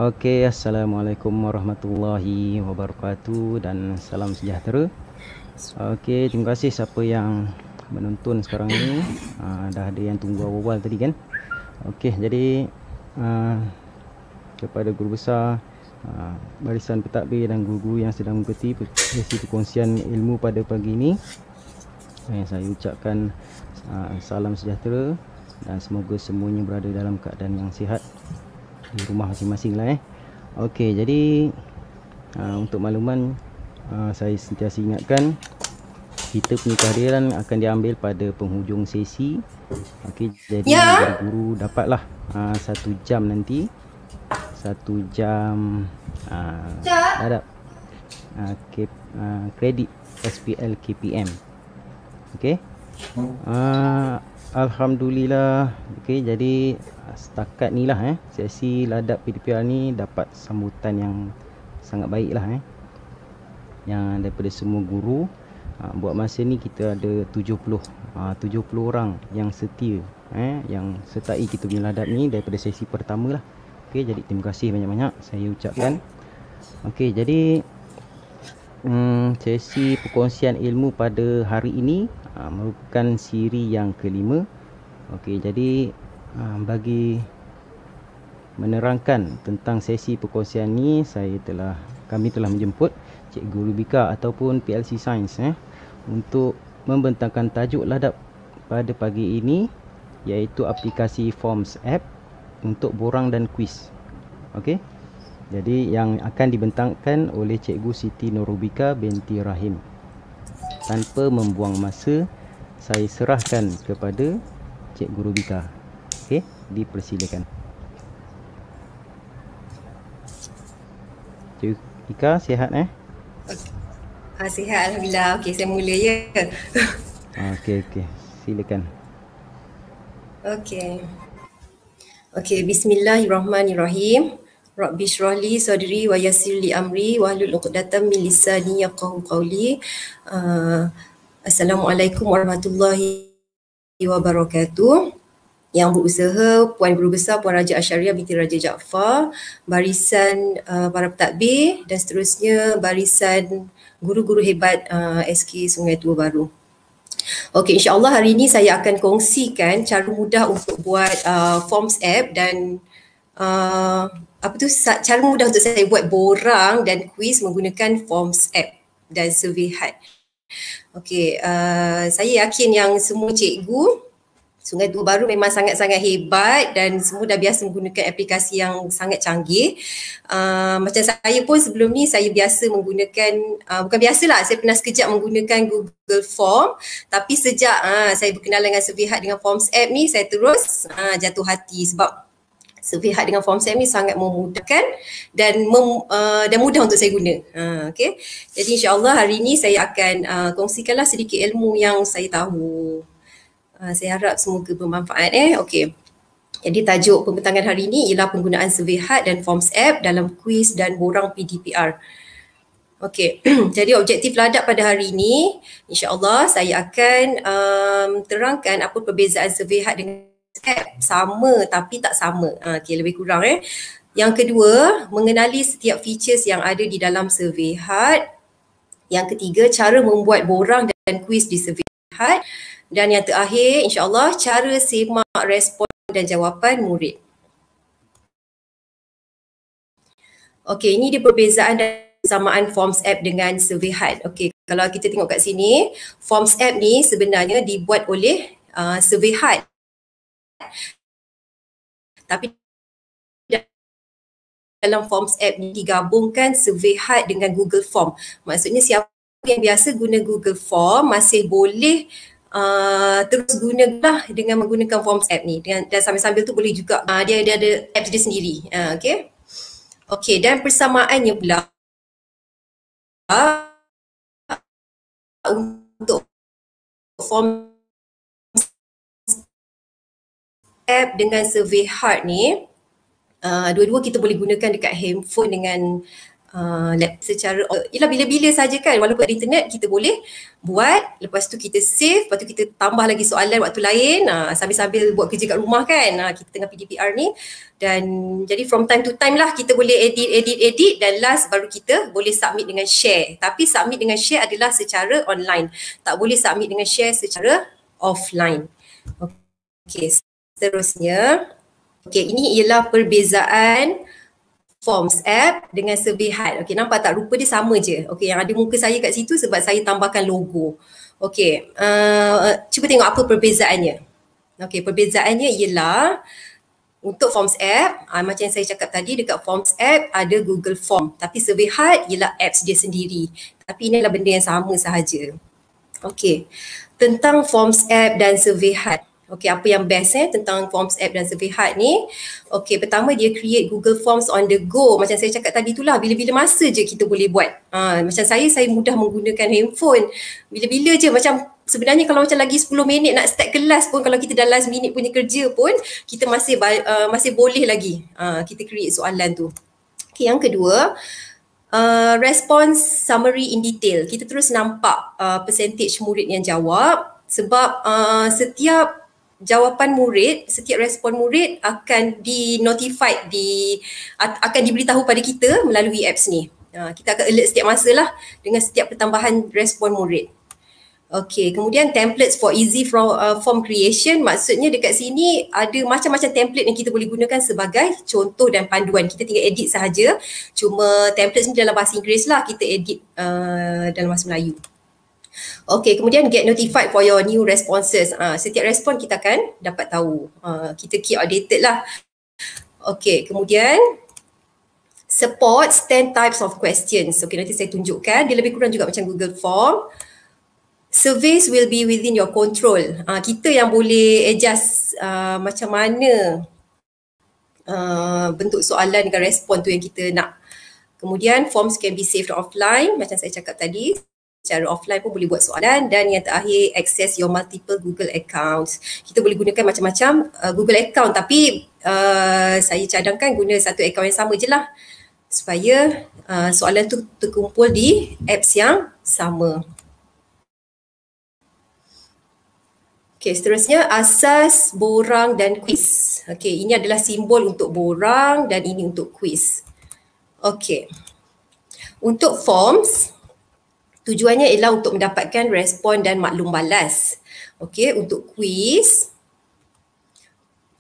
Okey, Assalamualaikum warahmatullahi wabarakatuh dan salam sejahtera. Okey, terima kasih siapa yang menonton sekarang ni. Dah ada yang tunggu awal-awal tadi kan. Okey, jadi kepada guru besar, barisan pentadbir dan guru-guru yang sedang mengikuti sesi perkongsian ilmu pada pagi ini, saya ucapkan salam sejahtera dan semoga semuanya berada dalam keadaan yang sihat di rumah masing-masing lah. Okey, jadi untuk makluman, saya sentiasa ingatkan kita punya kehadiran akan diambil pada penghujung sesi. Okey, jadi guru-guru dapatlah 1 jam nanti, 1 jam darab kredit SPL KPM. Okey. Alhamdulillah. Okey, jadi setakat ni lah sesi ladap PDPR ni dapat sambutan yang sangat baik lah yang daripada semua guru. Buat masa ni kita ada 70 orang yang setia yang sertai kita punya ladap ni daripada sesi pertama lah. Okey, jadi terima kasih banyak-banyak saya ucapkan. Okey, jadi sesi perkongsian ilmu pada hari ini merupakan siri yang kelima. Okey, jadi bagi menerangkan tentang sesi perkongsian ni, kami telah menjemput Cikgu Rubika ataupun PLC Science untuk membentangkan tajuk ladap pada pagi ini, iaitu aplikasi Forms App untuk borang dan kuis. Okey. Jadi yang akan dibentangkan oleh Cikgu Siti Nurubika binti Rahim. Tanpa membuang masa, saya serahkan kepada Cikgu Rubika. Okey, dipersilakan. Cikgu Rubika, sihat Sihat, alhamdulillah. Okey, saya mula ya. Okey, silakan. Okey, bismillahirrahmanirrahim. Rabbi shrahli sadri wa yassir li amri wahlul 'uqdatam min lisani yafqahu qawli. Assalamualaikum warahmatullahi wabarakatuh. Yang berusaha Puan Guru Besar Puan Raja Asyariah binti Raja Jaafar, barisan para pentadbir dan seterusnya barisan guru-guru hebat SK Sungai Tua Baru. Okey, insya-Allah hari ini saya akan kongsikan cara mudah untuk buat Forms App dan cara mudah untuk saya buat borang dan kuis menggunakan Forms App dan survey HUD. Okey, saya yakin yang semua cikgu Sungai Tua Baru memang sangat-sangat hebat dan semua dah biasa menggunakan aplikasi yang sangat canggih. Macam saya pun sebelum ni saya biasa menggunakan, bukan biasalah, saya pernah sekejap menggunakan Google Form, tapi sejak saya berkenalan dengan survey HUD dengan Forms App ni, saya terus jatuh hati sebab survey HUD dengan Forms App ni sangat memudahkan dan mudah untuk saya guna. Okay. Jadi insya-Allah hari ni saya akan kongsikanlah sedikit ilmu yang saya tahu. Saya harap semoga bermanfaat. Okey. Jadi tajuk pembentangan hari ini ialah penggunaan survey HUD dan Forms App dalam kuis dan borang PDPR. Okey. Jadi objektif ladap pada hari ini, insya-Allah saya akan terangkan apa perbezaan survey HUD dengan App. Sama tapi tak sama. Okey, lebih kurang Yang kedua, mengenali setiap features yang ada di dalam survey HUD. Yang ketiga, cara membuat borang dan kuis di survey HUD. Dan yang terakhir, insya-Allah cara semak respon dan jawapan murid. Okey, ini dia perbezaan dan persamaan Forms App dengan survey HUD. Okey, kalau kita tengok kat sini, Forms App ni sebenarnya dibuat oleh survey HUD. Tapi dalam Forms App ni digabungkan survey HUD dengan Google Form. Maksudnya siapa yang biasa guna Google Form masih boleh terus gunalah dengan menggunakan Forms App ni, dan sambil-sambil tu boleh juga dia ada apps dia sendiri. Okey, dan persamaannya pula untuk Forms App dengan survey HUD ni, dua-dua kita boleh gunakan dekat handphone dengan secara ialah bila-bila saja kan, walaupun ada internet kita boleh buat, lepas tu kita save, lepas tu kita tambah lagi soalan waktu lain sambil-sambil buat kerja kat rumah kan, kita tengah PDPR ni. Dan jadi from time to time lah kita boleh edit dan last baru kita boleh submit dengan share. Tapi submit dengan share adalah secara online, tak boleh submit dengan share secara offline. Okey, seterusnya. Okey, ini ialah perbezaan Forms app dengan survey HUD. Okey, nampak tak rupa dia sama je. Okey, yang ada muka saya kat situ sebab saya tambahkan logo. Okey, cuba tengok apa perbezaannya. Okey, perbezaannya ialah untuk Forms app, macam yang saya cakap tadi, dekat Forms app ada Google Form. Tapi survey HUD ialah apps dia sendiri. Tapi ini adalah benda yang sama sahaja. Okey, tentang Forms app dan survey HUD. Okey, apa yang best tentang Forms app dan survey HUD ni? Okey, pertama dia create Google Forms on the go. Macam saya cakap tadi itulah, bila-bila masa je kita boleh buat. Macam saya mudah menggunakan handphone. Bila-bila je, macam sebenarnya kalau macam lagi 10 minit nak start kelas pun, kalau kita dah last minute punya kerja pun, kita masih boleh lagi kita create soalan tu. Okey, yang kedua, response summary in detail. Kita terus nampak percentage murid yang jawab, sebab setiap jawapan murid, setiap respon murid akan di-notified, akan diberitahu pada kita melalui apps ni. Kita akan alert setiap masa lah dengan setiap pertambahan respon murid. Okey, kemudian templates for easy form creation. Maksudnya dekat sini ada macam-macam template yang kita boleh gunakan sebagai contoh dan panduan. Kita tinggal edit sahaja. Cuma templates ni dalam bahasa Inggeris lah, kita edit dalam bahasa Melayu. Okay, kemudian get notified for your new responses. Setiap respon kita akan dapat tahu. Kita keep updated lah. Okay, kemudian supports 10 types of questions. Okay, nanti saya tunjukkan. Dia lebih kurang juga macam Google Form. Surveys will be within your control. Kita yang boleh adjust macam mana bentuk soalan dengan respon tu yang kita nak. Kemudian forms can be saved offline. Macam saya cakap tadi, secara offline pun boleh buat soalan. Dan yang terakhir, access your multiple Google accounts. Kita boleh gunakan macam-macam Google account, tapi saya cadangkan guna satu account yang sama je lah, supaya soalan tu terkumpul di apps yang sama. Okay, seterusnya asas, borang dan quiz. Okay, ini adalah simbol untuk borang dan ini untuk quiz. Okay, untuk forms, tujuannya ialah untuk mendapatkan respon dan maklum balas. Okey, untuk quiz.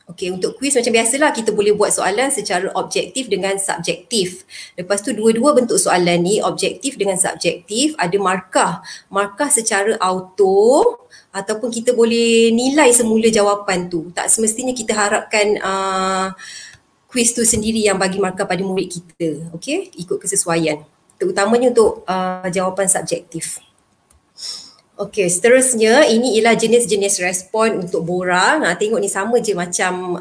Okey, untuk quiz macam biasalah kita boleh buat soalan secara objektif dengan subjektif. Lepas tu dua-dua bentuk soalan ni, objektif dengan subjektif, ada markah. Markah secara auto ataupun kita boleh nilai semula jawapan tu. Tak semestinya kita harapkan quiz tu sendiri yang bagi markah pada murid kita. Okey, ikut kesesuaian. Terutamanya untuk jawapan subjektif. Okey, seterusnya ini ialah jenis-jenis respon untuk borang. Tengok ni sama je macam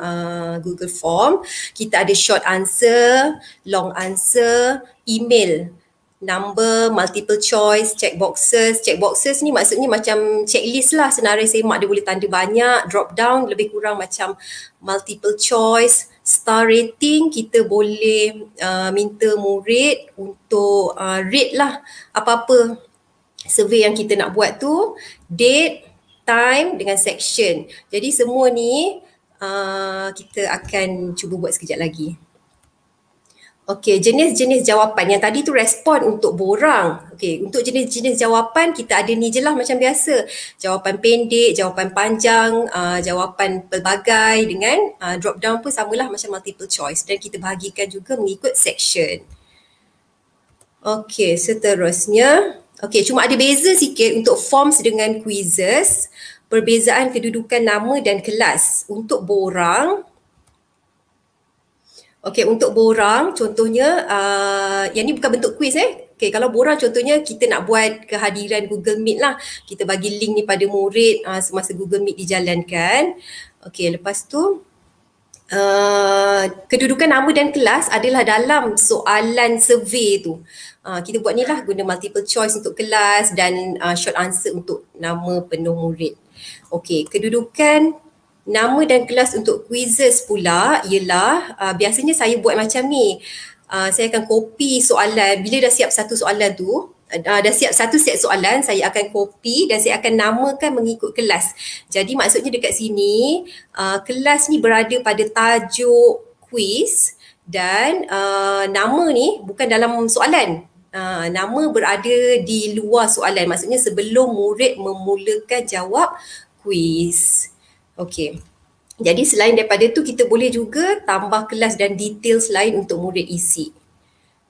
Google Form. Kita ada short answer, long answer, email, number, multiple choice, check boxes. Check boxes ni maksudnya macam checklist lah, senarai semak dia boleh tanda banyak. Drop down lebih kurang macam multiple choice. Star rating, kita boleh minta murid untuk rate lah apa-apa survey yang kita nak buat tu, date, time dengan section. Jadi semua ni kita akan cuba buat sekejap lagi. Okey, jenis-jenis jawapan. Yang tadi tu respon untuk borang. Okey, untuk jenis-jenis jawapan kita ada ni je lah macam biasa. Jawapan pendek, jawapan panjang, jawapan pelbagai dengan drop down pun samalah macam multiple choice. Dan kita bahagikan juga mengikut section. Okey, seterusnya. Okey, cuma ada beza sikit untuk forms dengan quizzes. Perbezaan kedudukan nama dan kelas. Untuk borang, okey, untuk borang contohnya, yang ni bukan bentuk quiz Okey, kalau borang contohnya kita nak buat kehadiran Google Meet lah. Kita bagi link ni pada murid semasa Google Meet dijalankan. Okey, lepas tu kedudukan nama dan kelas adalah dalam soalan survey tu. Kita buat ni lah guna multiple choice untuk kelas dan short answer untuk nama penuh murid. Okey, kedudukan nama dan kelas untuk quizzes pula ialah biasanya saya buat macam ni. saya akan copy soalan. Bila dah siap satu soalan tu, dah siap satu set soalan, saya akan copy dan saya akan namakan mengikut kelas. Jadi maksudnya dekat sini, kelas ni berada pada tajuk quiz dan nama ni bukan dalam soalan. Nama berada di luar soalan. Maksudnya sebelum murid memulakan jawab quiz. Okey. Jadi selain daripada tu, kita boleh juga tambah kelas dan details lain untuk murid isi.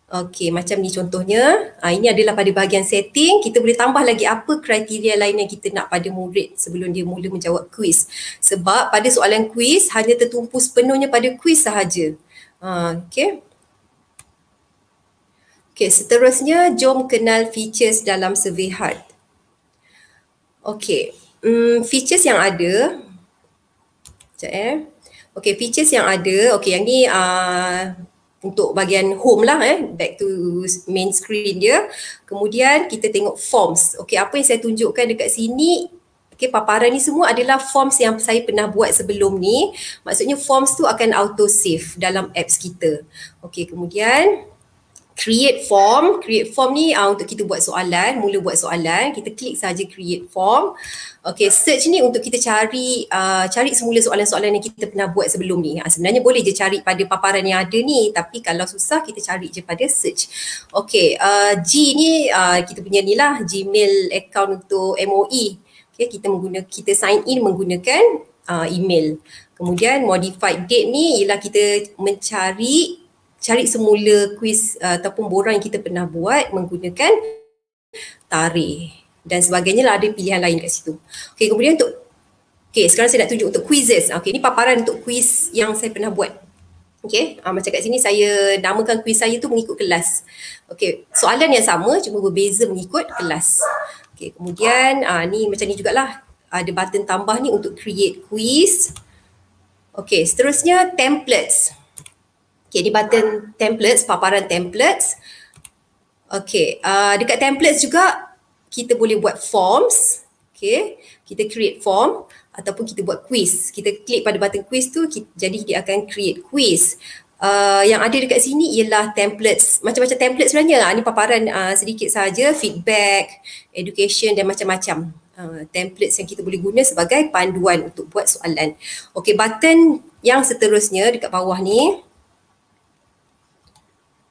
Okey, macam ni contohnya. Ini adalah pada bahagian setting. Kita boleh tambah lagi apa kriteria lain yang kita nak pada murid sebelum dia mula menjawab kuis. Sebab pada soalan kuis hanya tertumpu sepenuhnya pada kuis sahaja. Okey. Okey, seterusnya jom kenal features dalam survey hard. Okey, features yang ada. Sekejap Okey, features yang ada. Okey, yang ni untuk bahagian home lah, back to main screen dia. Kemudian kita tengok forms. Okey, apa yang saya tunjukkan dekat sini, okey, paparan ni semua adalah forms yang saya pernah buat sebelum ni. Maksudnya forms tu akan auto save dalam apps kita. Okey, kemudian create form. Create form ni untuk kita buat soalan, mula buat soalan. Kita klik saja create form. Okey, search ni untuk kita cari semula soalan-soalan yang kita pernah buat sebelum ni. Sebenarnya boleh je cari pada paparan yang ada ni, tapi kalau susah kita cari je pada search. Okey, G ni kita punya ni lah, Gmail account untuk MOE. Okey, kita sign in menggunakan email. Kemudian modified date ni ialah kita cari semula kuis ataupun borang yang kita pernah buat menggunakan tarikh dan sebagainya lah, ada pilihan lain kat situ. Okey, kemudian sekarang saya nak tunjuk untuk quizzes. Okey, ni paparan untuk kuis yang saya pernah buat. Okey, macam kat sini saya namakan kuis saya tu mengikut kelas. Okey, soalan yang sama cuma berbeza mengikut kelas. Okey, kemudian ni macam ni jugalah. Ada button tambah ni untuk create quiz. Okey, seterusnya templates. Okay, di button templates, paparan templates. Okay, dekat templates juga kita boleh buat forms. Okay, kita create form ataupun kita buat quiz. Kita klik pada button quiz tu, jadi dia akan create quiz. Yang ada dekat sini ialah templates. Macam-macam templates sebenarnya. Ini paparan sedikit sahaja, feedback, education dan macam-macam. Templates yang kita boleh guna sebagai panduan untuk buat soalan. Okay, button yang seterusnya dekat bawah ni.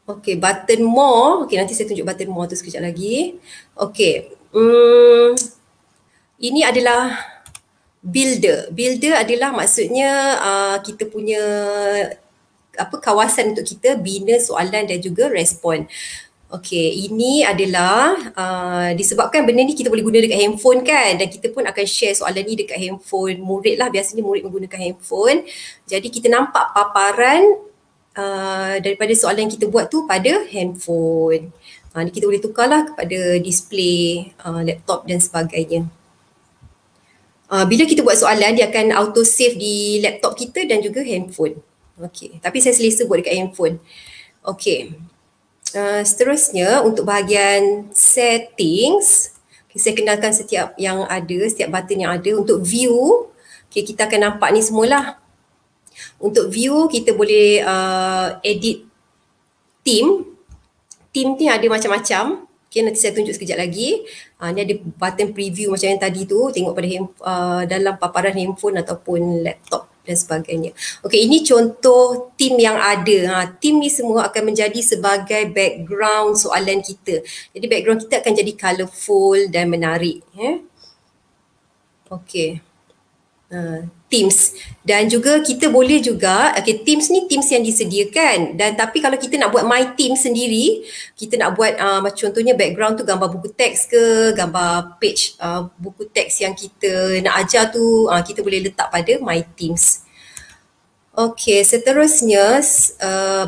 Okey, button more. Okey, nanti saya tunjuk button more tu sekejap lagi. Okey. Ini adalah builder. Builder adalah maksudnya kita punya kawasan untuk kita bina soalan dan juga respon. Okey, ini adalah disebabkan benda ni kita boleh guna dekat handphone kan, dan kita pun akan share soalan ni dekat handphone murid lah. Biasanya murid menggunakan handphone. Jadi kita nampak paparan daripada soalan yang kita buat tu pada handphone. Ni kita boleh tukarlah kepada display laptop dan sebagainya. Bila kita buat soalan, dia akan auto save di laptop kita dan juga handphone. Okey, tapi saya selesa buat dekat handphone. Okey. Seterusnya untuk bahagian settings, saya kenalkan setiap yang ada, setiap button yang ada. Untuk view, kita akan nampak ni semualah. Untuk view, kita boleh edit theme. Theme ni ada macam-macam. Okay, nanti saya tunjuk sekejap lagi. Ni ada button preview macam yang tadi tu. Tengok pada dalam paparan handphone ataupun laptop dan sebagainya. Okay, ini contoh theme yang ada. Theme ni semua akan menjadi sebagai background soalan kita. Jadi background kita akan jadi colourful dan menarik. Okay. Teams, dan juga kita boleh juga, Teams ni Teams yang disediakan, dan tapi kalau kita nak buat My Team sendiri, kita nak buat contohnya background tu gambar buku teks ke, gambar page buku teks yang kita nak ajar tu, kita boleh letak pada My Teams. Okey, seterusnya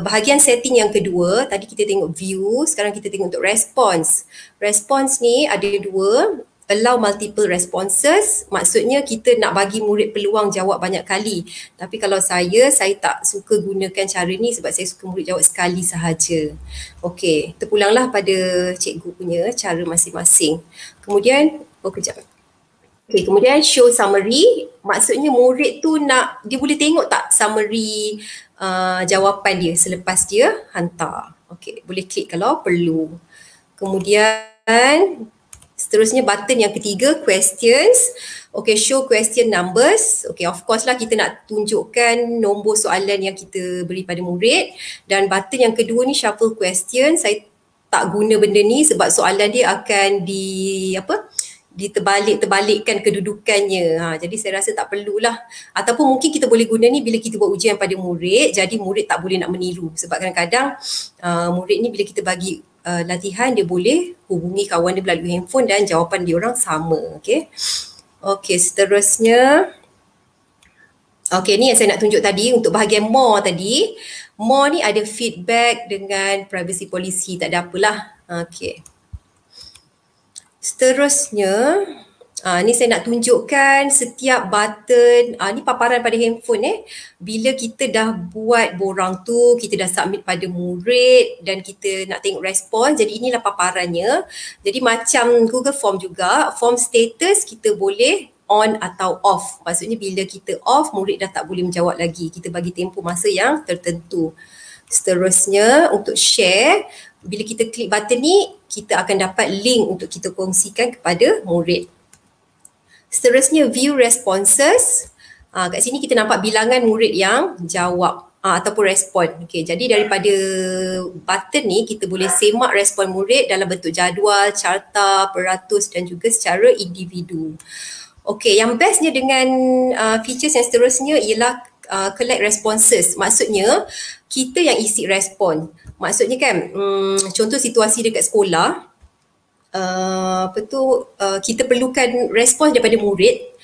bahagian setting yang kedua, tadi kita tengok view, sekarang kita tengok untuk response. Response ni ada dua. Allow multiple responses, maksudnya kita nak bagi murid peluang jawab banyak kali. Tapi kalau saya tak suka gunakan cara ni sebab saya suka murid jawab sekali sahaja. Okey, terpulanglah pada cikgu punya cara masing-masing. Kemudian, kejap. Okey, kemudian show summary, maksudnya murid tu dia boleh tengok tak summary jawapan dia selepas dia hantar. Okey, boleh klik kalau perlu. Kemudian seterusnya button yang ketiga, questions. Okay, show question numbers. Okay, of course lah kita nak tunjukkan nombor soalan yang kita beri pada murid. Dan button yang kedua ni, shuffle question. Saya tak guna benda ni sebab soalan dia akan diterbalik-terbalikkan kedudukannya. Jadi saya rasa tak perlulah. Ataupun mungkin kita boleh guna ni bila kita buat ujian pada murid, jadi murid tak boleh nak meniru. Sebab kadang-kadang murid ni bila kita bagi latihan, dia boleh hubungi kawan dia melalui handphone dan jawapan dia orang sama. Okey, seterusnya. Okey, ni yang saya nak tunjuk tadi untuk bahagian more tadi. More ni ada feedback dengan privacy policy, tak ada apalah. Okey. Seterusnya, ni saya nak tunjukkan setiap button, ni paparan pada handphone bila kita dah buat borang tu, kita dah submit pada murid dan kita nak tengok respon. Jadi inilah paparannya. Jadi macam Google Form juga, form status kita boleh on atau off. Maksudnya bila kita off, murid dah tak boleh menjawab lagi. Kita bagi tempoh masa yang tertentu. Seterusnya untuk share, bila kita klik button ni, kita akan dapat link untuk kita kongsikan kepada murid. Seterusnya view responses. Kat sini kita nampak bilangan murid yang jawab ataupun respon. Okay, jadi daripada button ni kita boleh semak respon murid dalam bentuk jadual, carta, peratus dan juga secara individu. Okay, yang bestnya dengan features yang seterusnya ialah collect responses. Maksudnya kita yang isi respon. Maksudnya kan, contoh situasi dekat sekolah, kita perlukan respon daripada murid.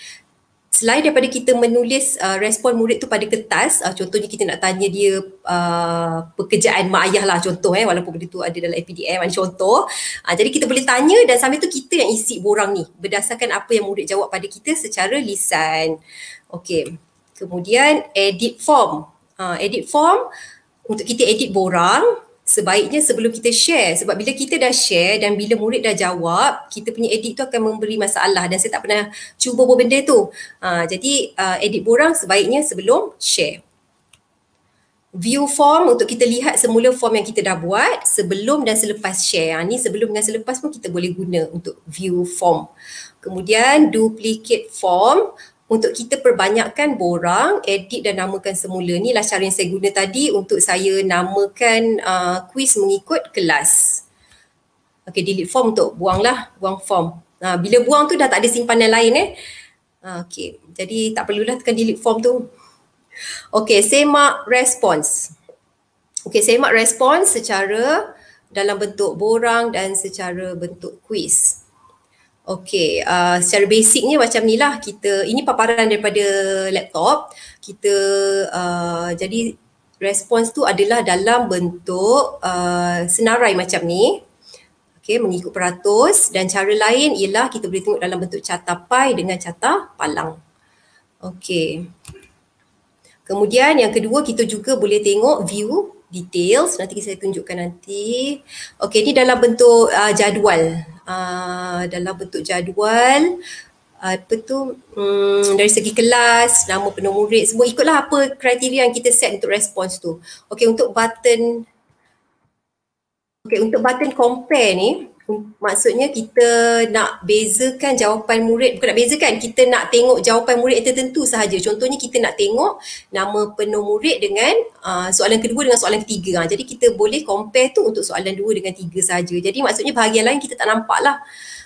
Selain daripada kita menulis respon murid tu pada kertas, contohnya kita nak tanya dia pekerjaan mak ayah lah contoh, walaupun benda tu ada dalam APDM, ada contoh. Jadi kita boleh tanya dan sambil tu kita yang isi borang ni berdasarkan apa yang murid jawab pada kita secara lisan. Okey. Kemudian edit form. Edit form untuk kita edit borang, sebaiknya sebelum kita share. Sebab bila kita dah share dan bila murid dah jawab, kita punya edit tu akan memberi masalah dan saya tak pernah cuba buat benda tu. Jadi edit borang sebaiknya sebelum share. View form untuk kita lihat semula form yang kita dah buat sebelum dan selepas share. Ni sebelum dan selepas pun kita boleh guna untuk view form. Kemudian duplicate form. Untuk kita perbanyakkan borang, edit dan namakan semula. Inilah cara yang saya guna tadi untuk saya namakan kuis mengikut kelas. Okey, delete form untuk buanglah, buang form. Bila buang tu dah tak ada simpanan lain Okey, jadi tak perlulah tekan delete form tu. Okey, semak response. Okey, semak respons secara dalam bentuk borang dan secara bentuk kuis. Okey, secara basicnya macam ni lah kita, ini paparan daripada laptop. Kita, jadi respons tu adalah dalam bentuk senarai macam ni. Okey, mengikut peratus dan cara lain ialah kita boleh tengok dalam bentuk carta pie dengan carta palang. Okey. Kemudian yang kedua kita juga boleh tengok view details, nanti saya tunjukkan nanti. Okey, ni dalam bentuk jadual. Dalam bentuk jadual dari segi kelas, nama penuh murid, semua ikutlah apa kriteria yang kita set untuk respons tu. Okey, untuk button compare ni, maksudnya kita nak bezakan jawapan murid, bukan nak bezakan, kita nak tengok jawapan murid yang tertentu sahaja. Contohnya kita nak tengok nama penuh murid dengan soalan kedua dengan soalan ketiga. Jadi kita boleh compare tu untuk soalan 2 dengan 3 sahaja. Jadi maksudnya bahagian lain kita tak nampak lah.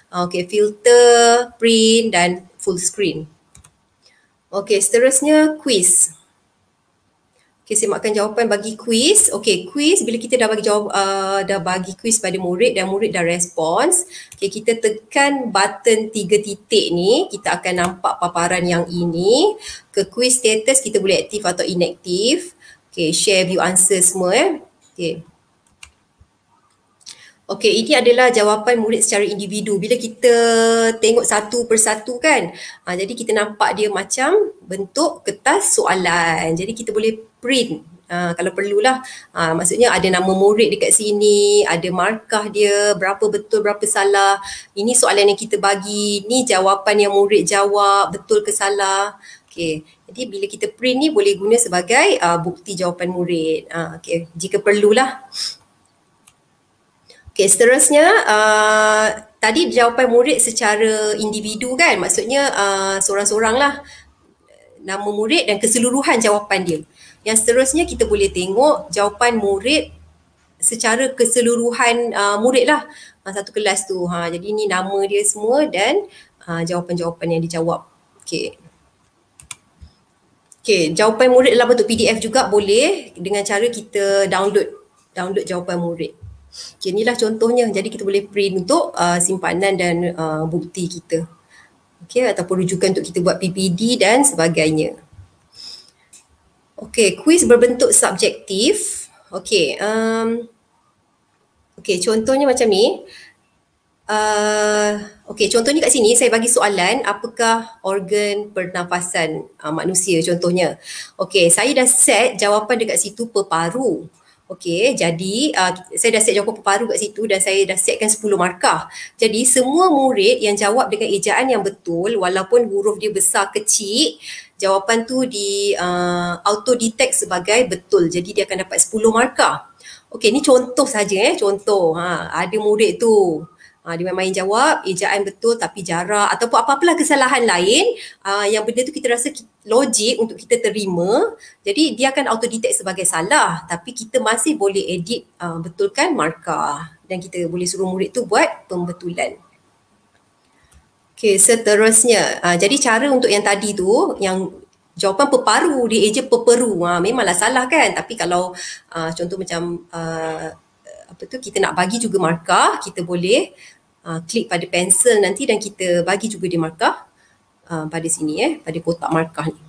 Okey, filter, print dan full screen. Okey, seterusnya quiz. Okey, semakkan jawapan bagi quiz. Okey, quiz bila kita dah bagi bagi quiz pada murid dan murid dah respons. Okey, kita tekan button 3 titik ni, kita akan nampak paparan yang ini. Ke quiz status kita boleh aktif atau inaktif. Okey, share view answer semua Okey. Okey, ini adalah jawapan murid secara individu. Bila kita tengok satu persatu kan, jadi kita nampak dia macam bentuk kertas soalan. Jadi kita boleh print kalau perlulah. Maksudnya ada nama murid dekat sini, ada markah dia, berapa betul, berapa salah. Ini soalan yang kita bagi, ni jawapan yang murid jawab, betul ke salah. Okey, jadi bila kita print ni boleh guna sebagai bukti jawapan murid. Okey, jika perlulah. Okey, seterusnya tadi jawapan murid secara individu kan, maksudnya seorang-seorang lah nama murid dan keseluruhan jawapan dia. Yang seterusnya kita boleh tengok jawapan murid secara keseluruhan murid lah satu kelas tu. Jadi ni nama dia semua dan jawapan-jawapan yang dijawab. Okey. Okey, jawapan murid dalam bentuk PDF juga boleh dengan cara kita download jawapan murid. Okey, inilah contohnya. Jadi kita boleh print untuk simpanan dan bukti kita. Okey, ataupun rujukan untuk kita buat PPD dan sebagainya. Okey, kuis berbentuk subjektif. Okey, okey, contohnya macam ni. Okey, contohnya kat sini saya bagi soalan, apakah organ pernafasan manusia contohnya. Okey, saya dah set jawapan dekat situ peparu. Okey, jadi saya dah set jawapan peparu kat situ dan saya dah setkan 10 markah. Jadi semua murid yang jawab dengan ejaan yang betul walaupun huruf dia besar kecil, jawapan tu di auto detect sebagai betul. Jadi dia akan dapat 10 markah. Okey, ni contoh saja contoh. Ada murid tu dia main jawab, ejaan betul tapi jarak ataupun apa-apalah kesalahan lain yang benda tu kita rasa logik untuk kita terima. Jadi dia akan auto detect sebagai salah tapi kita masih boleh edit betulkan markah dan kita boleh suruh murid tu buat pembetulan. Okey, seterusnya. Jadi cara untuk yang tadi tu yang jawapan peparu dia eja peperu. Memanglah salah kan, tapi kalau contoh macam kita nak bagi juga markah, kita boleh klik pada pensel nanti dan kita bagi juga dia markah pada sini pada kotak markah ni.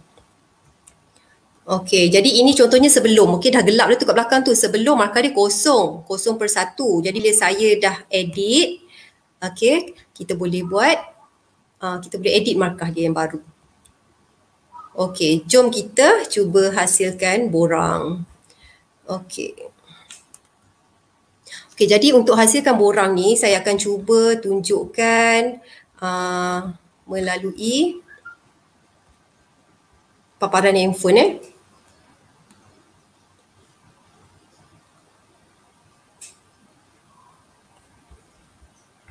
Okey, jadi ini contohnya sebelum. Okey, dah gelap dia tu kat belakang tu. Sebelum markah dia kosong, 0/1. Jadi bila saya dah edit, okey, kita boleh buat kita boleh edit markah dia yang baru. Okey, jom kita cuba hasilkan borang. Okey. Okey, jadi untuk hasilkan borang ni saya akan cuba tunjukkan melalui paparan handphone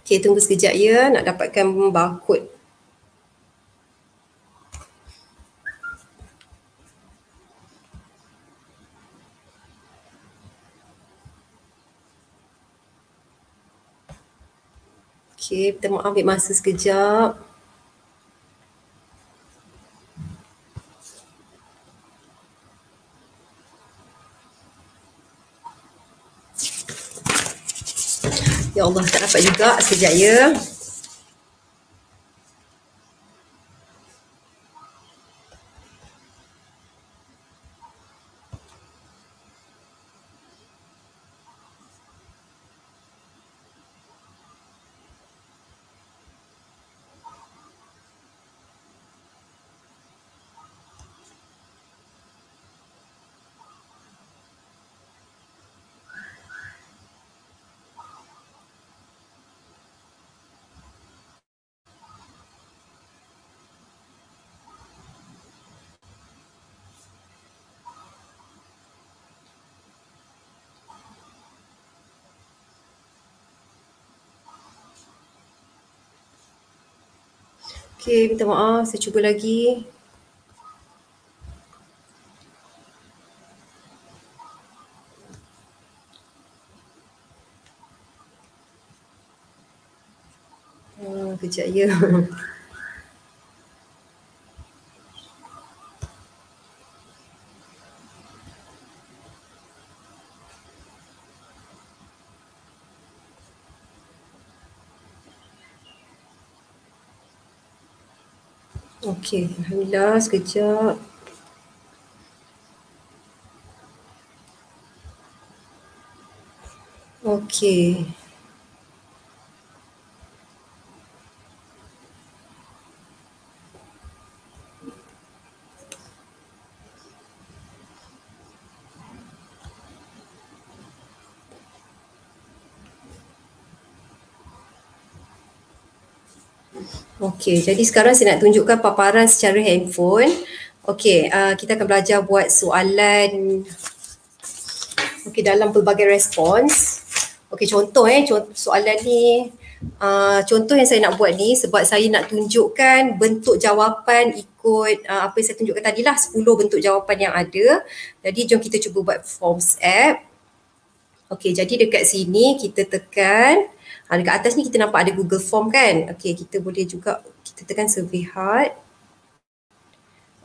Okey, tunggu sekejap ya nak dapatkan barcode. Okey, minta maaf ambil masa sekejap. Ya Allah, tak dapat juga. Sekejap ya. Okey, minta maaf. Saya cuba lagi. Kejap ya. Okey, alhamdulillah sekejap. Okey. Okey, jadi sekarang saya nak tunjukkan paparan secara handphone. Okey, kita akan belajar buat soalan dalam pelbagai respons. Okey, contoh soalan ni, contoh yang saya nak buat ni sebab saya nak tunjukkan bentuk jawapan ikut apa yang saya tunjukkan tadi lah, 10 bentuk jawapan yang ada. Jadi jom kita cuba buat forms app. Okey, jadi dekat sini kita tekan, dekat atas ni kita nampak ada Google Form kan. Okey, kita boleh juga kita tekan survey hard.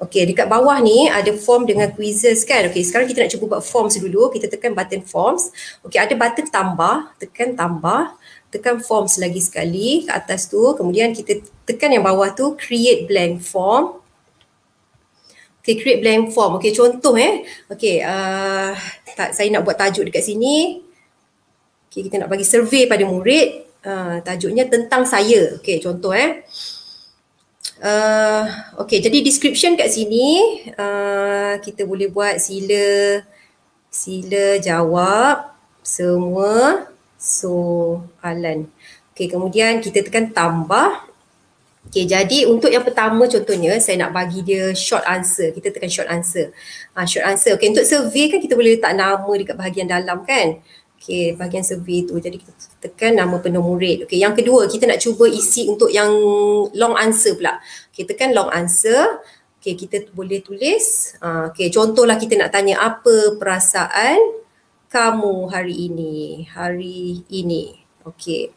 Okey, dekat bawah ni ada form dengan quizzes kan. Okey, sekarang kita nak cuba buat forms dulu. Kita tekan button forms. Okey, ada button tambah, tekan tambah, tekan forms lagi sekali kat atas tu. Kemudian kita tekan yang bawah tu create blank form. Okey, create blank form. Okey, contoh Okey, saya nak buat tajuk dekat sini. Okey, kita nak bagi survey pada murid. Tajuknya tentang saya. Okey, contoh Okey, jadi description kat sini kita boleh buat sila jawab semua soalan. Okey, kemudian kita tekan tambah. Okey, jadi untuk yang pertama contohnya saya nak bagi dia short answer. Kita tekan short answer. Short answer. Okey, untuk survey kan kita boleh letak nama dekat bahagian dalam kan. Okey, bahagian survey tu. Jadi kita tekan nama penuh murid. Okey, yang kedua kita nak cuba isi untuk yang long answer pula. Okey, tekan long answer. Okey, kita boleh tulis. Okey, contohlah kita nak tanya apa perasaan kamu hari ini. Okey.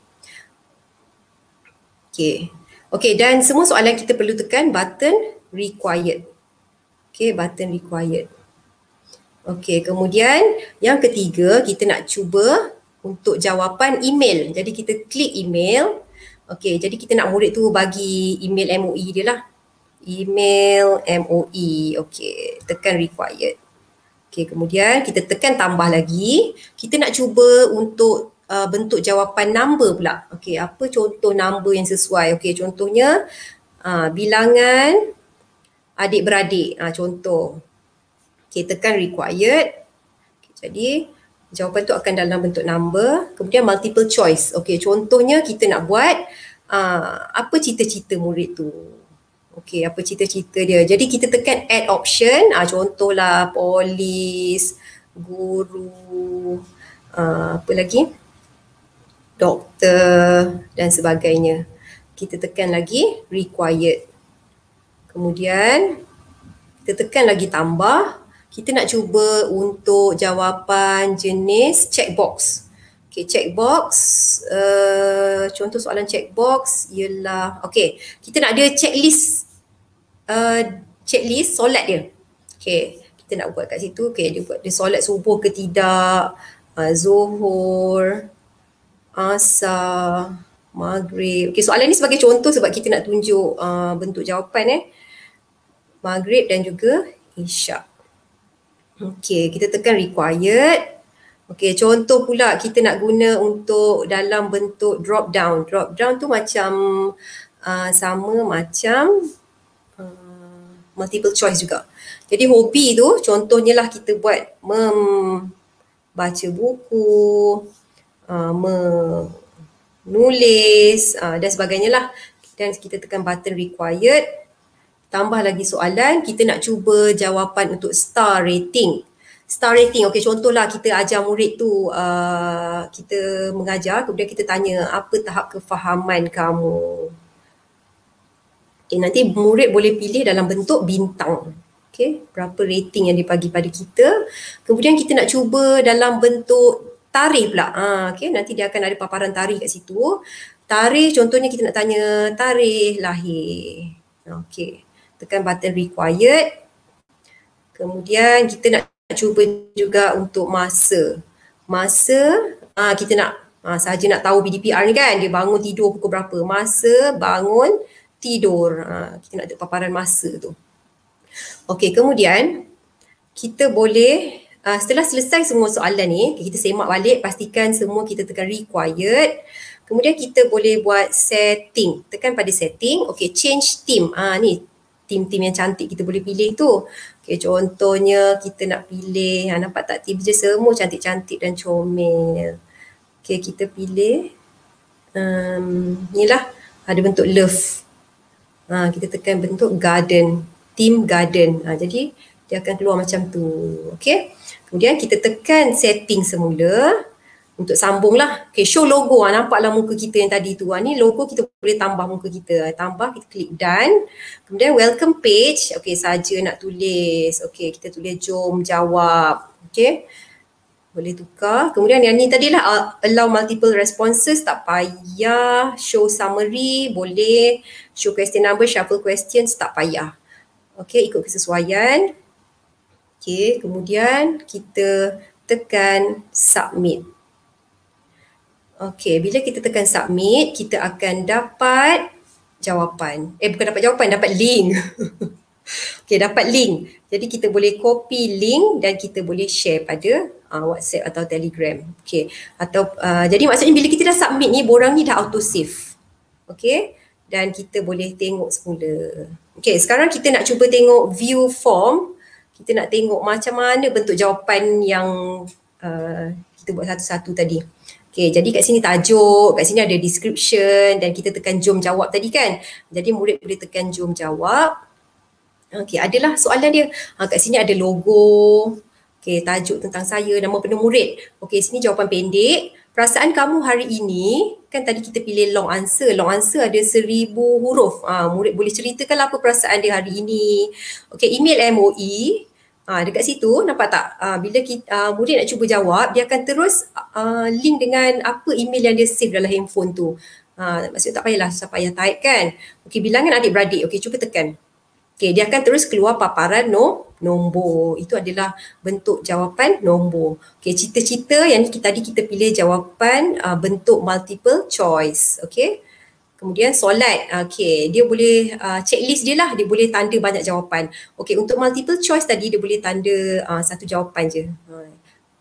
Okey. Okey, dan semua soalan kita perlu tekan button required. Okey, button required. Okey, kemudian yang ketiga kita nak cuba untuk jawapan email. Jadi kita klik email. Okey, jadi kita nak murid tu bagi email MOE dia lah. Email MOE. Okey, tekan required. Okey, kemudian kita tekan tambah lagi. Kita nak cuba untuk bentuk jawapan number pula. Okey, apa contoh number yang sesuai? Okey, contohnya bilangan adik-beradik. Contoh. Okey, tekan required. Okay, jadi jawapan tu akan dalam bentuk number. Kemudian multiple choice. Okey, contohnya kita nak buat apa cita-cita murid tu. Okey, apa cita-cita dia. Jadi kita tekan add option. Contohlah polis, guru, apa lagi? Doktor dan sebagainya. Kita tekan lagi required. Kemudian kita tekan lagi tambah. Kita nak cuba untuk jawapan jenis checkbox. Okey, checkbox. Contoh soalan checkbox ialah, okey, kita nak ada checklist solat dia. Okey, kita nak buat kat situ. Okey, dia solat subuh ke tidak, zuhur, asar, maghrib. Okey, soalan ni sebagai contoh sebab kita nak tunjuk bentuk jawapan maghrib dan juga isyak. Okey, kita tekan required. Okey, contoh pula kita nak guna untuk dalam bentuk drop down. Drop down tu macam sama macam multiple choice juga. Jadi hobi tu contohnya lah kita buat membaca buku, menulis dan sebagainya lah. Dan kita tekan button required. Tambah lagi soalan, kita nak cuba jawapan untuk star rating. Star rating, okey, contohlah kita ajar murid tu, kita mengajar, kemudian kita tanya apa tahap kefahaman kamu. Okay, nanti murid boleh pilih dalam bentuk bintang. Okay, berapa rating yang dibagi pada kita. Kemudian kita nak cuba dalam bentuk tarikh pula. Okay, nanti dia akan ada paparan tarikh kat situ. Tarikh, contohnya kita nak tanya tarikh lahir. Okay. Tekan button required. Kemudian kita nak cuba juga untuk masa. Masa, kita nak sahaja nak tahu BDPR ni kan, dia bangun tidur pukul berapa. Masa bangun tidur. Kita nak ada paparan masa tu. Okey, kemudian kita boleh, setelah selesai semua soalan ni, kita semak balik, pastikan semua kita tekan required. Kemudian kita boleh buat setting. Tekan pada setting. Okey, change theme. Ni tim-tim yang cantik kita boleh pilih tu. Okay, contohnya kita nak pilih, nampak tak tim je semua cantik-cantik dan comel. Okay, kita pilih, ni lah ada bentuk love. Kita tekan bentuk garden. Team Garden. Jadi dia akan keluar macam tu. Okay. Kemudian kita tekan setting semula untuk sambunglah. Okay, show logo. Nampaklah muka kita yang tadi tu. Ni logo kita boleh tambah muka kita. Tambah, kita klik done. Kemudian welcome page. Okay, saja nak tulis. Okay, kita tulis jom jawab. Okay. Boleh tukar. Kemudian yang ni tadilah allow multiple responses, tak payah. Show summary, boleh. Show question number, shuffle questions, tak payah. Okay, ikut kesesuaian. Okay, kemudian kita tekan submit. Okay, bila kita tekan submit, kita akan dapat jawapan. Bukan dapat jawapan, dapat link. Okay, dapat link. Jadi kita boleh copy link dan kita boleh share pada WhatsApp atau Telegram. Okay, atau jadi maksudnya bila kita dah submit ni, borang ni dah auto save. Okay, dan kita boleh tengok semula. Okay, sekarang kita nak cuba tengok view form. Kita nak tengok macam mana bentuk jawapan yang kita buat satu-satu tadi. Okay, jadi kat sini tajuk, kat sini ada description dan kita tekan jom jawab tadi kan. Jadi murid boleh tekan jom jawab. Okay, adalah soalan dia. Kat sini ada logo. Okay, tajuk tentang saya, nama penuh murid. Okay, sini jawapan pendek. Perasaan kamu hari ini, kan tadi kita pilih long answer. Long answer ada 1000 huruf. Murid boleh ceritakanlah apa perasaan dia hari ini. Okay, email MOE. Dekat situ nampak tak? Bila murid nak cuba jawab, dia akan terus link dengan apa email yang dia save dalam handphone tu. Maksudnya tak payahlah, tak payah type kan. Okay, bilangan adik-beradik. Okay, cuba tekan. Okay, dia akan terus keluar paparan nombor. Itu adalah bentuk jawapan nombor. Okay, cita-cita yang tadi kita pilih jawapan bentuk multiple choice. Okay. Kemudian solat, okay, dia boleh checklist dia lah, dia boleh tanda banyak jawapan. Okay, untuk multiple choice tadi dia boleh tanda satu jawapan je,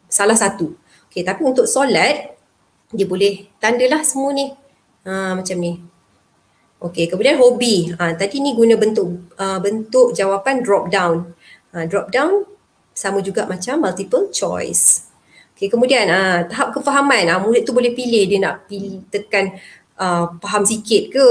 salah satu. Okay, tapi untuk solat, dia boleh tandalah semua ni, macam ni. Okay, kemudian hobi, tadi ni guna bentuk jawapan drop down. Drop down sama juga macam multiple choice. Okay, kemudian tahap kefahaman, murid tu boleh pilih dia nak tekan faham sikit ke,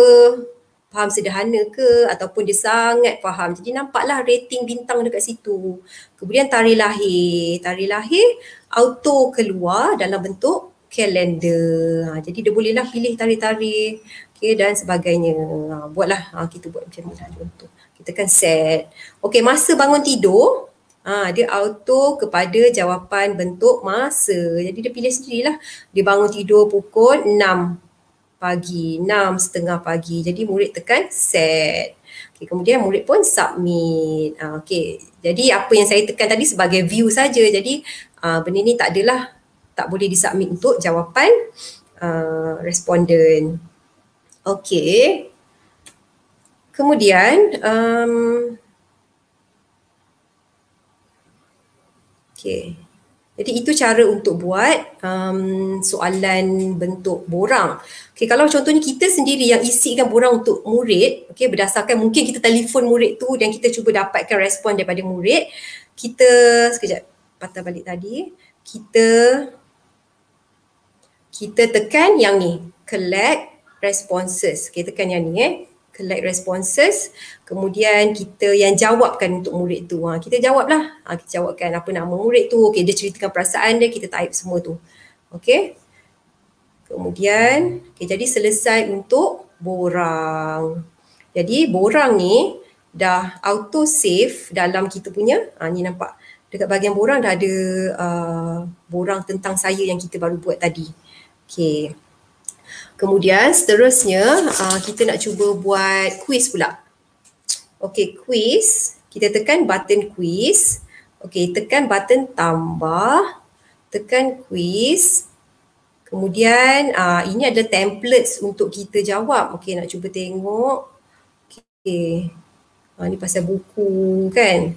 faham sederhana ke, ataupun dia sangat faham. Jadi nampaklah rating bintang dekat situ. Kemudian tarikh lahir. Tarikh lahir auto keluar dalam bentuk kalender. Jadi dia bolehlah pilih tarikh-tarikh, okay, dan sebagainya. Buatlah, kita buat macam ni lah contoh. Kita kan set. Okay, masa bangun tidur, dia auto kepada jawapan bentuk masa. Jadi dia pilih sendirilah. Dia bangun tidur pukul 6 pagi, 6:30 pagi. Jadi murid tekan set. Okay, kemudian murid pun submit. Okay, jadi apa yang saya tekan tadi sebagai view saja. Jadi benda ni tak boleh disubmit untuk jawapan responden. Okay. Kemudian okay. Jadi itu cara untuk buat soalan bentuk borang. Okay, kalau contohnya kita sendiri yang isikan borang untuk murid, okay, berdasarkan mungkin kita telefon murid tu dan kita cuba dapatkan respon daripada murid, kita, sekejap, patah balik tadi, kita tekan yang ni, collect responses. Okay, tekan yang ni collect responses, kemudian kita yang jawabkan untuk murid tu. Kita jawablah, kita jawabkan apa nama murid tu, okay, dia ceritakan perasaan dia, kita type semua tu. Okay. Kemudian, okay, jadi selesai untuk borang. Jadi borang ni dah auto save dalam kita punya, ni nampak, dekat bahagian borang dah ada borang tentang saya yang kita baru buat tadi. Okay. Kemudian seterusnya kita nak cuba buat quiz pula. Okay, quiz. Kita tekan button quiz. Okay, tekan button tambah. Tekan quiz. Kemudian ini ada templates untuk kita jawab. Okay, nak cuba tengok. Okay. Ni pasal buku kan.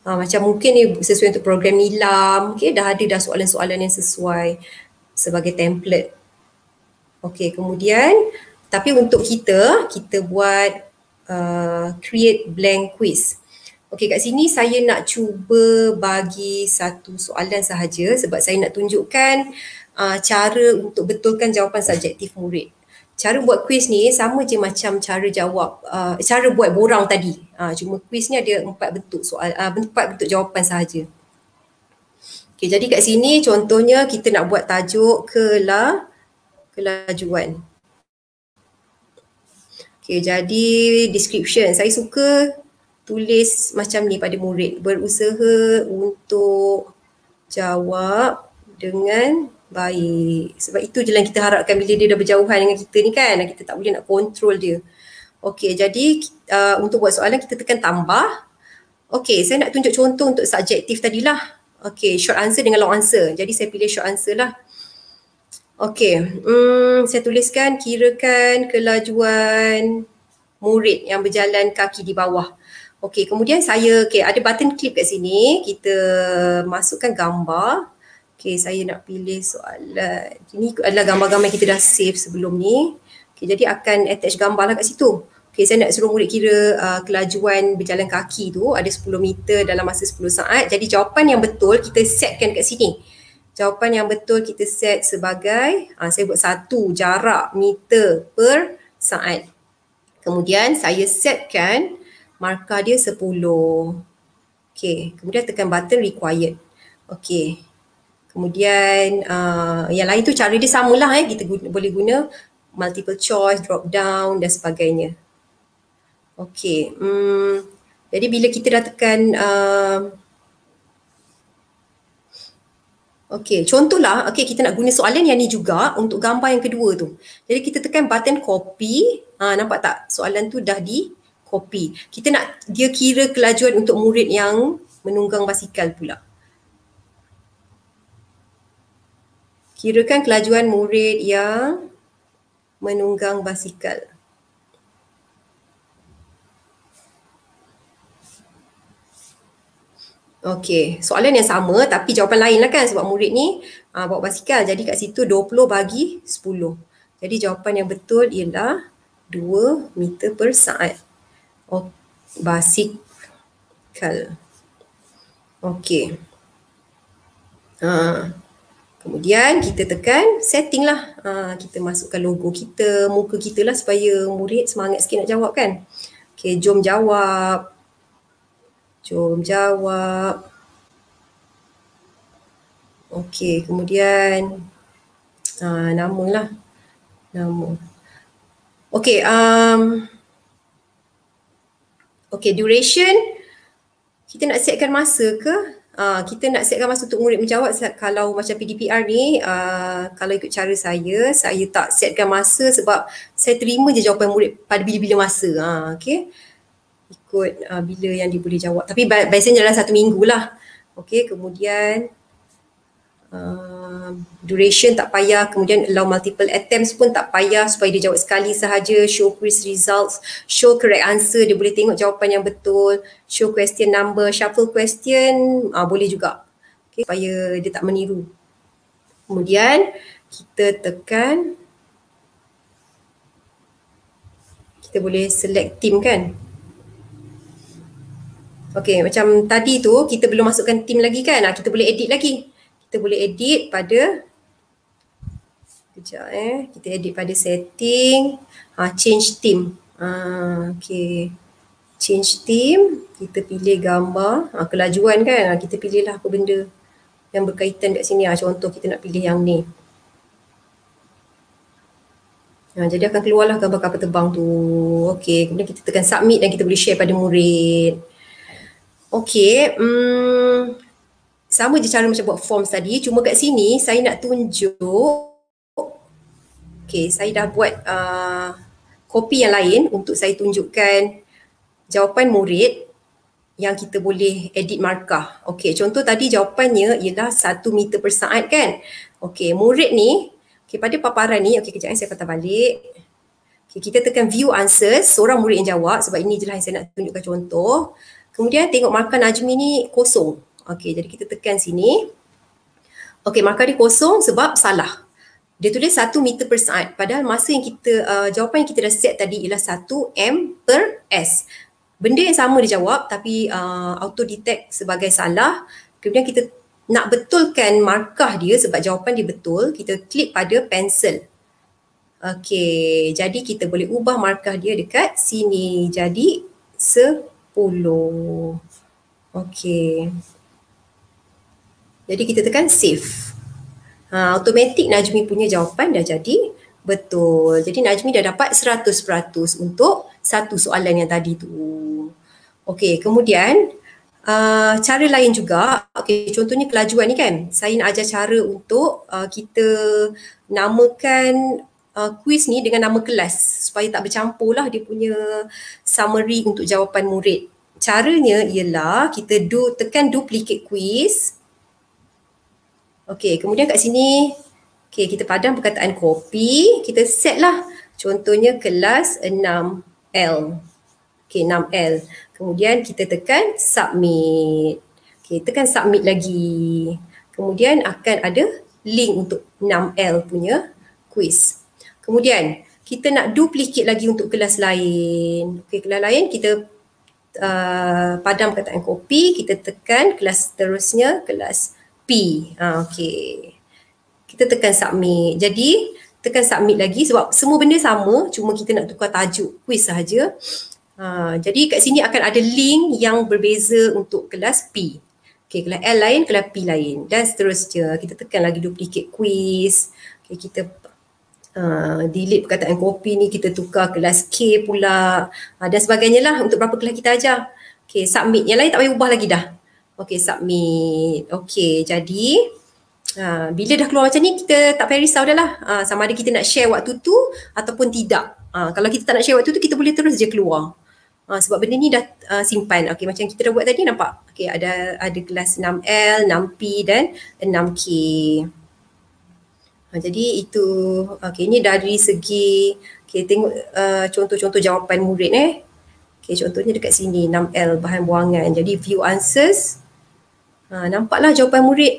Macam mungkin ni sesuai untuk program nilam. Okay, dah ada soalan-soalan yang sesuai sebagai template. Okay, kemudian tapi untuk kita buat create blank quiz. Okay, kat sini saya nak cuba bagi satu soalan sahaja sebab saya nak tunjukkan cara untuk betulkan jawapan subjektif murid. cara buat kuis ni sama je macam cara jawab, cara buat borang tadi. Cuma kuis ni ada 4 bentuk soal, 4 bentuk jawapan sahaja. Okay, jadi kat sini contohnya kita nak buat tajuk kelajuan. Okay, jadi description. Saya suka tulis macam ni pada murid. Berusaha untuk jawab dengan baik. Sebab itu je yang kita harapkan bila dia dah berjauhan dengan kita ni kan. Kita tak boleh nak kontrol dia. Okay, jadi untuk buat soalan kita tekan tambah. Okay, saya nak tunjuk contoh untuk subjektif tadilah. Okay, short answer dengan long answer. Jadi saya pilih short answer lah. Okay, saya tuliskan kirakan kelajuan murid yang berjalan kaki di bawah. Okay, kemudian saya, ada button clip kat sini. Kita masukkan gambar. Okay, saya nak pilih soalan. Ini adalah gambar-gambar yang kita dah save sebelum ni. Okay, jadi akan attach gambar lah kat situ. Okay, saya nak suruh murid kira kelajuan berjalan kaki tu ada 10 meter dalam masa 10 saat. Jadi jawapan yang betul kita setkan kat sini. Jawapan yang betul kita set sebagai, saya buat 1 jarak meter per saat. Kemudian saya setkan markah dia 10. Okay, kemudian tekan button required. Okay, kemudian yang lain tu cara dia samalah kita boleh guna multiple choice, drop down dan sebagainya. Okay, jadi bila kita dah tekan, okay, contohlah, okay, kita nak guna soalan yang ni juga untuk gambar yang kedua tu. Jadi kita tekan button copy, nampak tak soalan tu dah di copy. Kita nak dia kira kelajuan untuk murid yang menunggang basikal pula. Kirakan kelajuan murid yang menunggang basikal. Okey, soalan yang sama tapi jawapan lain lah kan sebab murid ni bawa basikal. Jadi kat situ 20 bagi 10. Jadi jawapan yang betul ialah 2 meter per saat. Basikal. Okey. Kemudian kita tekan setting lah. Kita masukkan logo kita, muka kita lah supaya murid semangat sikit nak jawab kan. Okey, jom jawab. Jom jawab. Okey, kemudian nama lah. Nama. Okey, okey, duration. Kita nak setkan masa ke? Kita nak setkan masa untuk murid menjawab. Kalau macam PDPR ni, kalau ikut cara saya tak setkan masa sebab saya terima je jawapan murid pada bila-bila masa. Okey. Ikut bila yang dia boleh jawab. Tapi biasanya dalam 1 minggu lah. Okey, kemudian duration tak payah, kemudian allow multiple attempts pun tak payah supaya dia jawab sekali sahaja. Show quiz results, show correct answer, dia boleh tengok jawapan yang betul. Show question number, shuffle question, boleh juga. Okay, supaya dia tak meniru. Kemudian kita tekan, kita boleh select team kan. Okay, macam tadi tu kita belum masukkan team lagi kan, kita boleh edit lagi. Kita boleh edit pada, kejap kita edit pada setting, change theme. Okay, change theme, kita pilih gambar, kelajuan kan, kita pilihlah apa benda yang berkaitan kat sini. Contoh kita nak pilih yang ni. Jadi akan keluarlah gambar kapal terbang tu. Okay, kemudian kita tekan submit dan kita boleh share pada murid. Okay, sama je cara macam buat forms tadi, cuma kat sini saya nak tunjuk, okay, saya dah buat copy yang lain untuk saya tunjukkan jawapan murid yang kita boleh edit markah. Okay, contoh tadi jawapannya ialah 1 meter per saat kan. Okay, murid ni, okay, pada paparan ni, okay, kejap saya patah balik. Okay, kita tekan view answers, seorang murid yang jawab sebab ini je lah yang saya nak tunjukkan contoh. Kemudian tengok markah Najmi ni kosong. Okey, jadi kita tekan sini. Okey, markah dia kosong sebab salah. Dia tulis 1 meter per saat. Padahal masa yang kita, jawapan yang kita dah set tadi ialah 1 m per s. Benda yang sama dia jawab tapi auto detect sebagai salah. Kemudian kita nak betulkan markah dia sebab jawapan dia betul. Kita klik pada pencil. Okey, jadi kita boleh ubah markah dia dekat sini jadi 10. Okey. Jadi kita tekan save. Automatik Najmi punya jawapan dah jadi betul. Jadi Najmi dah dapat 100% untuk satu soalan yang tadi tu. Okey, kemudian cara lain juga, okey, contohnya kelajuan ni kan, saya nak ajar cara untuk kita namakan kuis ni dengan nama kelas supaya tak bercampur lah dia punya summary untuk jawapan murid. Caranya ialah kita tekan duplicate quiz. Okey, kemudian kat sini, okey, kita padam perkataan copy, kita set lah. Contohnya kelas 6L. Okey, 6L. Kemudian kita tekan submit. Okey, tekan submit lagi. Kemudian akan ada link untuk 6L punya quiz. Kemudian kita nak duplicate lagi untuk kelas lain. Okey, kelas lain kita padam perkataan copy, kita tekan kelas seterusnya, kelas P. Okey. Kita tekan submit. Jadi tekan submit lagi sebab semua benda sama, cuma kita nak tukar tajuk quiz sahaja. Jadi kat sini akan ada link yang berbeza untuk kelas P. Okey, kelas L lain, kelas P lain dan seterusnya. Kita tekan lagi duplicate quiz. Okey, kita delete perkataan copy ni, kita tukar kelas K pula dan sebagainya lah untuk berapa kelas kita ajar. Okey, submit. Yang lain tak payah ubah lagi dah. Okey, submit. Okey, jadi bila dah keluar macam ni, kita tak payah risau dah lah. Sama ada kita nak share waktu tu ataupun tidak. Kalau kita tak nak share waktu tu, kita boleh terus je keluar. Sebab benda ni dah simpan. Okey, macam kita dah buat tadi, nampak? Okey, ada kelas 6L, 6P dan 6K. Jadi itu, okey, ini dari segi, okey, tengok contoh-contoh jawapan murid Okey, contohnya dekat sini 6L bahan buangan. Jadi view answers. Nampaklah jawapan murid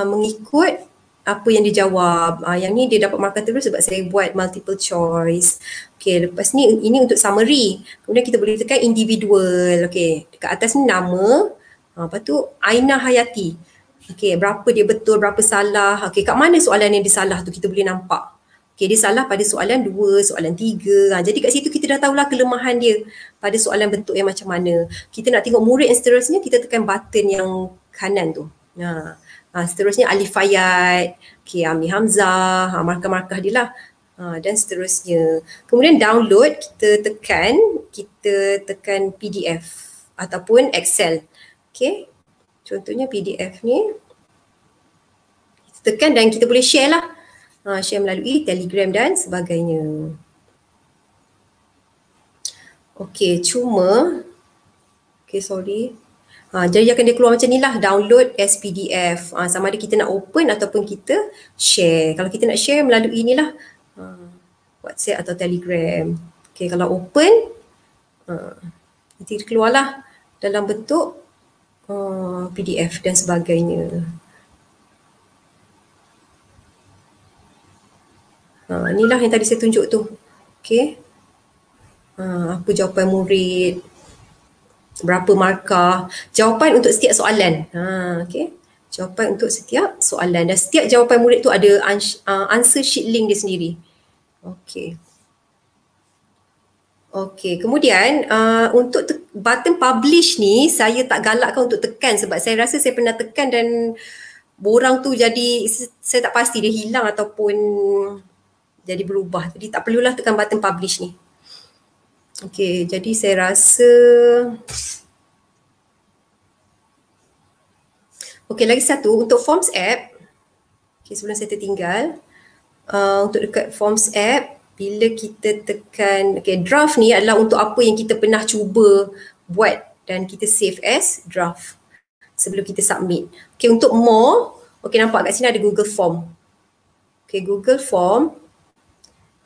mengikut apa yang dijawab. Yang ni dia dapat markah terus sebab saya buat multiple choice. Okey, lepas ni ini untuk summary. Kemudian kita boleh tekan individual. Okey, dekat atas ni nama. Lepas tu Aina Hayati. Okey, berapa dia betul, berapa salah. Okey, kat mana soalan yang dia salah tu kita boleh nampak. Okey, dia salah pada soalan 2, soalan 3. Jadi kat situ kita dah tahulah kelemahan dia pada soalan bentuk yang macam mana. Kita nak tengok murid yang seterusnya, kita tekan button yang kanan tu. Seterusnya Alif Fayat, okay, Ami Hamzah, markah-markah dia lah. Dan seterusnya. Kemudian download, kita tekan PDF ataupun Excel. Okay, contohnya PDF ni. Kita tekan dan kita boleh share lah. Share melalui Telegram dan sebagainya. Okay, cuma, okay, sorry. Jadi akan dia keluar macam ni lah, download as PDF. Sama ada kita nak open ataupun kita share. Kalau kita nak share melalui ni lah, WhatsApp atau Telegram. Okay, kalau open, nanti keluarlah dalam bentuk PDF dan sebagainya. Inilah yang tadi saya tunjuk tu. Okay. Apa jawapan murid, berapa markah, jawapan untuk setiap soalan. Okay. Jawapan untuk setiap soalan dan setiap jawapan murid tu ada answer sheet link dia sendiri. Okay. Okay, kemudian untuk button publish ni saya tak galakkan untuk tekan sebab saya rasa saya pernah tekan dan borang tu jadi, saya tak pasti dia hilang ataupun jadi berubah. Jadi tak perlulah tekan button publish ni. Okay, jadi saya rasa okay, lagi satu untuk Forms app. Okay, sebelum saya tertinggal, untuk dekat Forms app, bila kita tekan, okay, draft ni adalah untuk apa yang kita pernah cuba buat dan kita save as draft sebelum kita submit. Okay, untuk more, okay, nampak kat sini ada Google Form. Okay, Google Form.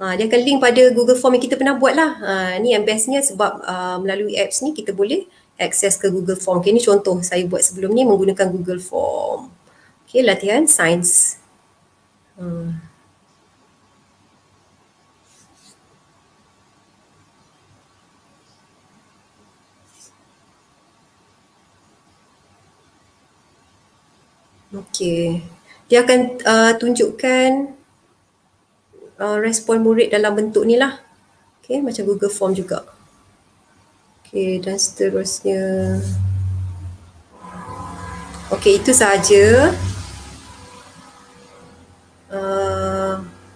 Dia akan link pada Google Form yang kita pernah buat lah. Ni yang bestnya sebab melalui apps ni kita boleh akses ke Google Form. Okay, ni contoh saya buat sebelum ni menggunakan Google Form. Okay, latihan sains. Okay, dia akan tunjukkan respon murid dalam bentuk ni lah. Okay, macam Google Form juga. Okay, dan seterusnya. Okay, itu sahaja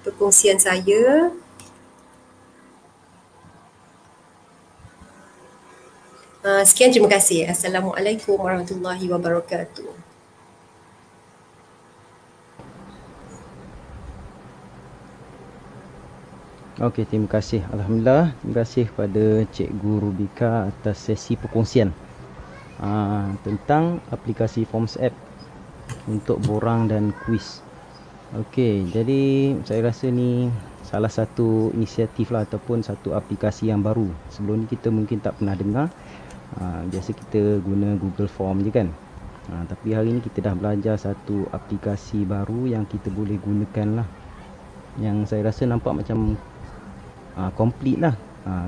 perkongsian saya. Sekian, terima kasih. Assalamualaikum warahmatullahi wabarakatuh. Okey, terima kasih. Alhamdulillah, terima kasih kepada Cikgu Rubika atas sesi perkongsian tentang aplikasi Forms App untuk borang dan kuis. Okey, jadi saya rasa ni salah satu inisiatif lah ataupun satu aplikasi yang baru. Sebelum ni kita mungkin tak pernah dengar. Biasa kita guna Google Form je kan. Tapi hari ni kita dah belajar satu aplikasi baru yang kita boleh gunakan lah. Yang saya rasa nampak macam complete lah.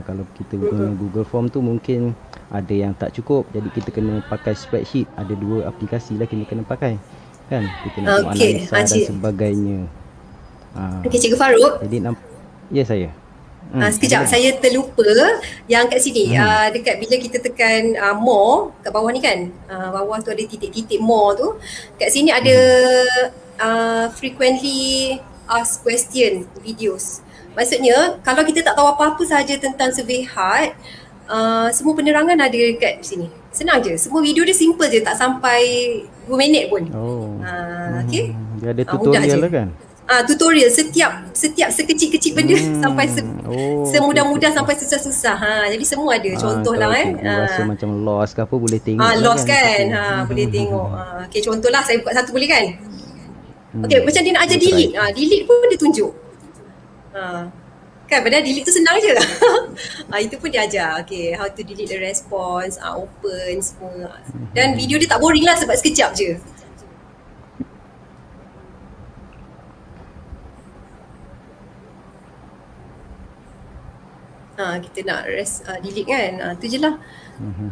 Kalau kita guna Google Form tu mungkin ada yang tak cukup, jadi kita kena pakai spreadsheet. Ada 2 aplikasi lah kita kena pakai kan. Kita nak analisa dan sebagainya. Okey, Cikgu Farouk. Jadi ya saya. Sekejap, saya terlupa yang kat sini. Dekat bila kita tekan more kat bawah ni kan, bawah tu ada titik-titik more tu. Kat sini ada frequently asked question videos. Maksudnya kalau kita tak tahu apa-apa sahaja tentang survey HUD, semua penerangan ada dekat sini. Senang je. Semua video dia simple je, tak sampai 2 minit pun. Okay. Dia ada tutorial lah kan? Tutorial setiap sekecil-kecil benda sampai semudah-mudah sampai susah-susah. Jadi semua ada. Contohlah rasa macam lost ke apa boleh tengok. Lost kan? Boleh tengok. Okay, contohlah saya buka satu boleh kan? Okay, macam dia nak ajar delete. Delete pun dia tunjuk. Kan padahal delete tu senang je. Itu pun dia ajar. Okay, how to delete the response, open semua. Dan video dia tak boring lah sebab sekejap je. Kita nak delete kan. Tu je lah.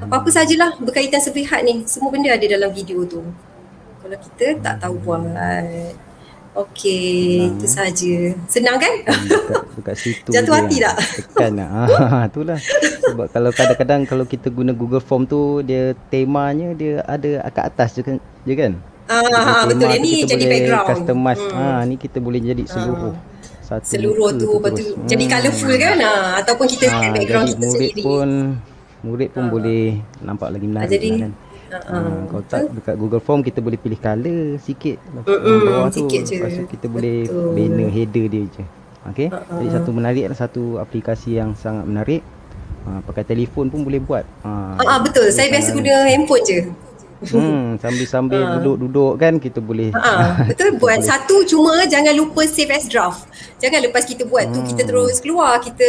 Apa-apa sajalah berkaitan survey HUD ni, semua benda ada dalam video tu. Kalau kita tak tahu buat. Okey, itu saja. Senang kan? Dekat situ. Jatuh hati tak? Tekan lah. Itulah. Sebab kalau kadang-kadang kalau kita guna Google Form tu, dia temanya dia ada kat atas je kan? Betul. Yang ni jadi background. Customize. Ni kita boleh jadi seluruh tu betul. Jadi colourful kan? Ataupun kita background kita sendiri. Murid pun boleh nampak lagi menarik kan? Kalau tak dekat Google Form kita boleh pilih color sikit bawah tu, lepas tu kita boleh banner header dia je. Okay, jadi satu menarik, satu aplikasi yang sangat menarik. Pakai telefon pun boleh buat. Betul, saya biasa guna handphone je. Sambil duduk-duduk kan kita boleh. Betul, buat satu, cuma jangan lupa save as draft. Jangan lepas kita buat tu kita terus keluar, kita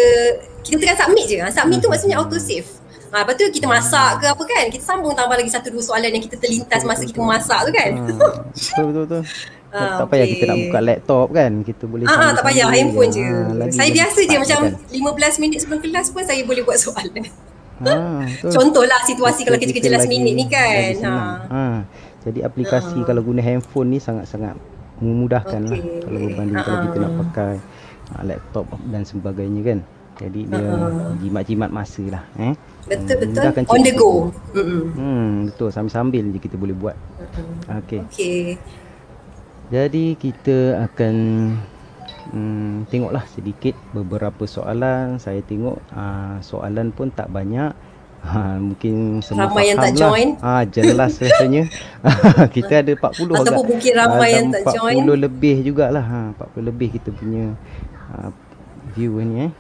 tekan submit je. Submit tu maksudnya auto save. Lepas tu kita masak ke apa kan, kita sambung tambah lagi 1-2 soalan yang kita terlintas masa kita memasak tu kan. Betul. Tak payah kita nak buka laptop kan, kita boleh tak payah, handphone je. Saya biasa je macam kan? 15 minit sebelum kelas pun saya boleh buat soalan. Contohlah situasi kalau kita kerja last minute ni kan. Jadi aplikasi kalau guna handphone ni sangat-sangat memudahkan lah kalau berbanding kalau kita nak pakai laptop dan sebagainya kan. Jadi dia jimat-jimat masa lah. Betul. On the go. Betul, sambil-sambil je kita boleh buat. Okey. Jadi kita akan tengoklah sedikit beberapa soalan. Saya tengok soalan pun tak banyak. Mungkin semua ramai yang tak join. Jelas rasanya. Kita ada 40 ataupun mungkin ramai yang tak join. 40 lebih jugalah. 40 lebih kita punya viewer ni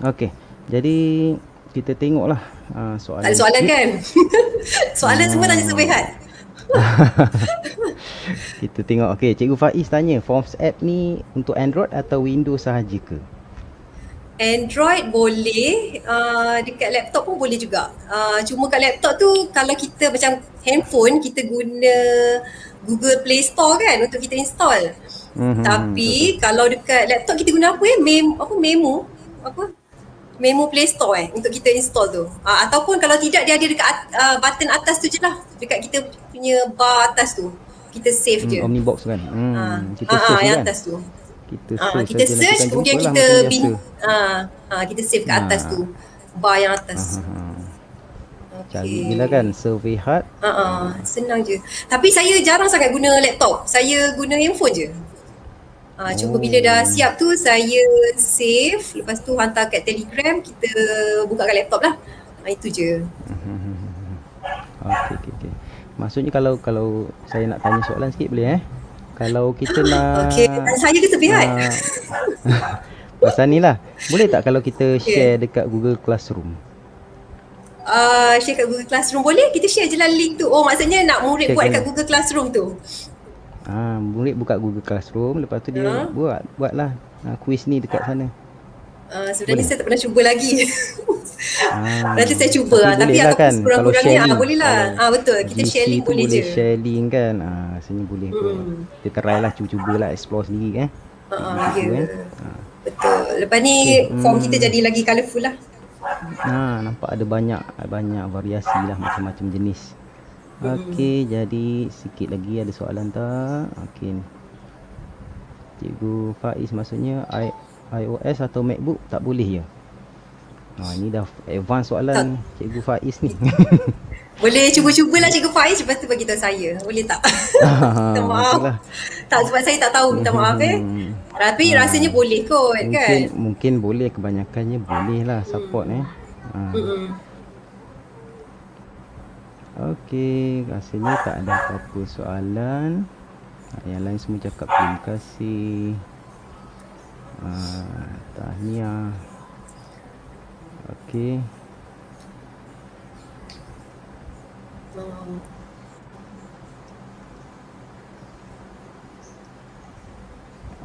Okey. Jadi kita tengoklah soalan. Tak ada soalan kan? Soalan semua tanya survey HUD. Kita tengok. Okey, Cikgu Faiz tanya, Forms app ni untuk Android atau Windows sahaja ke? Android boleh, dekat laptop pun boleh juga. Cuma kat laptop tu kalau kita macam handphone, kita guna Google Play Store kan untuk kita install. Tapi kalau dekat laptop kita guna apa Memo Play Store untuk kita install tu. Ataupun kalau tidak dia ada dekat button atas tu je lah, dekat kita punya bar atas tu. kita save je. Omnibox kan. Kita Yang kan. atas tu. Kita search Kita saja, search, nanti kan kemudian jumpa lah kita macam biasa. kita save kat atas tu. Bar yang atas. Cari je lah kan, survey hard. Senang je. Tapi saya jarang sangat guna laptop. Saya guna handphone je. Cuma bila dah siap tu saya save, lepas tu hantar kat Telegram, kita buka kat laptop lah. Itu je. Okey. Maksudnya kalau saya nak tanya soalan sikit boleh Kalau kita nak saya ke Survey Hard? Pasal ni lah. Boleh tak kalau kita share dekat Google Classroom? Share kat Google Classroom boleh? Kita share je lah link tu. Oh, maksudnya nak murid buat kat Google Classroom tu. Murid buka Google Classroom, lepas tu dia buatlah quiz ni dekat sana. Sebenarnya saya tak pernah cuba lagi. Nanti saya cuba tapi lah kan, kurang-kurangnya boleh lah. Betul, kita share link boleh je. Share link kan. Rasanya boleh pun. Kita try lah, cuba-cubalah explore sendiri Betul. Lepas ni form kita jadi lagi colourful lah. Nampak ada banyak variasi lah, macam-macam jenis. Okey, jadi sikit lagi ada soalan tak? Okey. Cikgu Faiz, maksudnya iOS atau MacBook tak boleh ya? Ini dah advance soalan Cikgu Faiz ni. Boleh cuba-cubalah Cikgu Faiz, lepas tu bagi tahu saya. Boleh tak? Minta maaf. Tak, sebab saya tak tahu, minta maaf Tapi rasanya boleh kot kan? Mungkin boleh, kebanyakannya boleh lah support Okey, rasanya tak ada apa-apa soalan. Yang lain semua cakap terima kasih. Tahniah. Okey.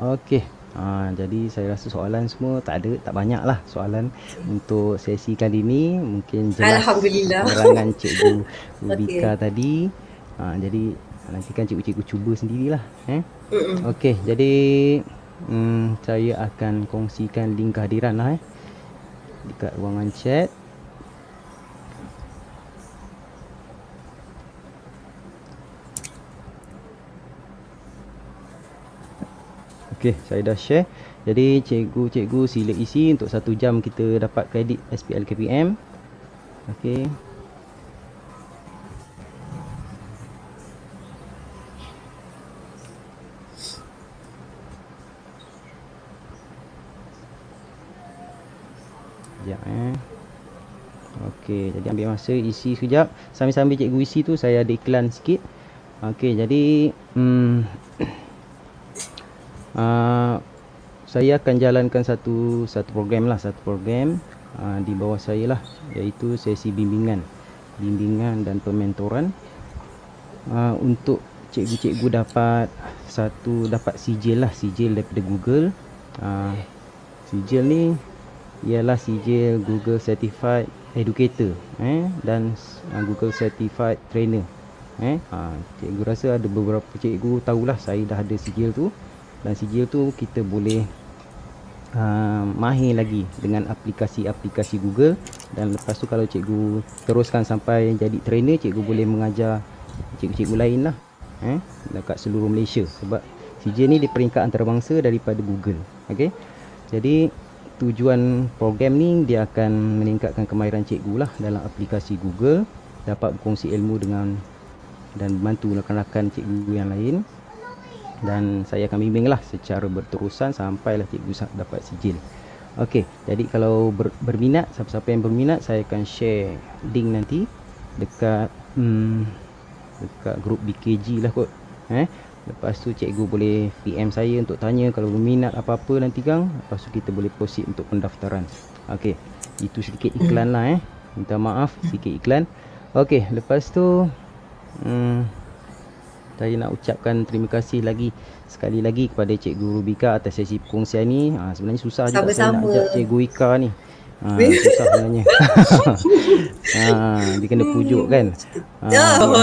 Okey. Jadi saya rasa soalan semua tak banyak lah soalan untuk sesi kali ni. Mungkin jelas penerangan Cikgu Rubika tadi. Jadi nanti kan cikgu-cikgu cuba sendirilah. Okey, jadi saya akan kongsikan link kehadiran lah dekat ruangan chat. Okey, saya dah share. Jadi cikgu-cikgu sila isi, untuk 1 jam kita dapat kredit SPL KPM. Okey. Sekejap Okey, jadi ambil masa isi sekejap. Sambil-sambil cikgu isi tu saya ada iklan sikit. Okey, jadi saya akan jalankan satu program di bawah saya lah, iaitu sesi bimbingan dan pementoran untuk cikgu-cikgu dapat sijil daripada Google. Sijil ni ialah sijil Google Certified Educator dan Google Certified Trainer. Cikgu rasa ada beberapa cikgu tahulah saya dah ada sijil tu. Dan sijil tu kita boleh mahir lagi dengan aplikasi-aplikasi Google. Dan lepas tu kalau cikgu teruskan sampai jadi trainer, cikgu boleh mengajar cikgu-cikgu lain lah dekat seluruh Malaysia. Sebab sijil ni di peringkat antarabangsa daripada Google. Okey. Jadi tujuan program ni dia akan meningkatkan kemahiran cikgu lah dalam aplikasi Google, dapat berkongsi ilmu dengan dan membantu rakan-rakan cikgu yang lain. Dan saya akan bimbing lah secara berterusan sampailah cikgu dapat sijil. Okey, jadi kalau berminat, siapa-siapa yang berminat, saya akan share link nanti dekat grup BKG lah kot. Lepas tu cikgu boleh PM saya untuk tanya kalau berminat apa-apa nanti Kang. Lepas tu kita boleh proceed untuk pendaftaran. Okey, itu sedikit iklan lah minta maaf sedikit iklan. Okey, lepas tu saya nak ucapkan terima kasih sekali lagi kepada Cikgu Rubika atas sesi perkongsian ni. Sebenarnya susah juga saya nak ajak Cikgu Ika ni. Susah sebenarnya. Dia kena pujuk kan.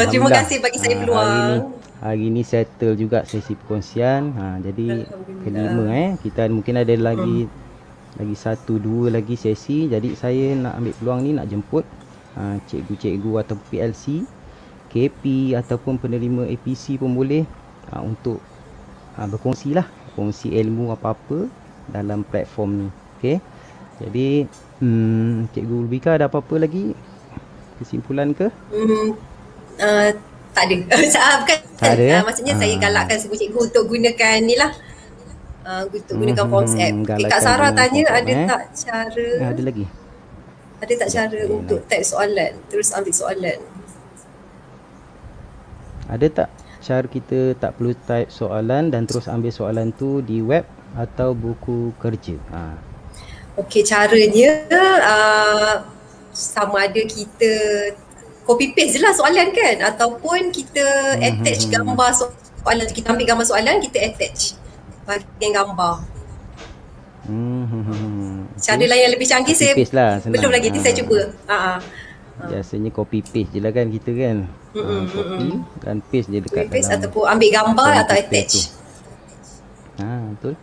Terima kasih bagi saya peluang. Hari ni settle juga sesi perkongsian. Jadi kelima kita mungkin ada lagi 1-2 lagi sesi. Jadi saya nak ambil peluang ni nak jemput cikgu-cikgu atau PLC KP ataupun penerima APC pun boleh untuk berkongsi lah, kongsi ilmu apa-apa dalam platform ni. Okey. Jadi Cikgu Ulbika ada apa-apa lagi kesimpulan ke? Tak ada. Bukan, tak ada ya? Maksudnya saya galakkan semua cikgu untuk gunakan ni lah. Untuk gunakan Forms app. Kak Sarah tanya ada tak cara? Ada lagi? Ada tak cara untuk type soalan, terus ambil soalan? Ada tak cara kita tak perlu type soalan dan terus ambil soalan tu di web atau buku kerja? Okey, caranya sama ada kita copy paste je lah soalan kan, ataupun kita attach gambar soalan. Kita ambil gambar soalan, kita attach bahagian gambar. Cara lain yang lebih canggih saya lah, belum lagi, saya cuba. Biasanya copy paste je lah kan kita kan. Copy dan paste je dekat paste dalam, ataupun ambil gambar atau attach. Betul.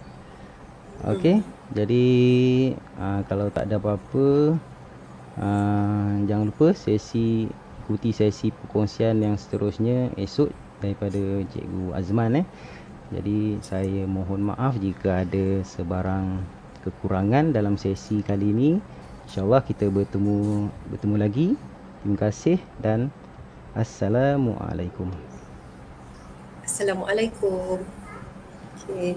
Okey, jadi kalau tak ada apa-apa, jangan lupa ikuti sesi perkongsian yang seterusnya esok daripada Cikgu Azman. Jadi saya mohon maaf jika ada sebarang kekurangan dalam sesi kali ini. InsyaAllah kita bertemu lagi. Terima kasih dan Assalamualaikum. Assalamualaikum. Okay.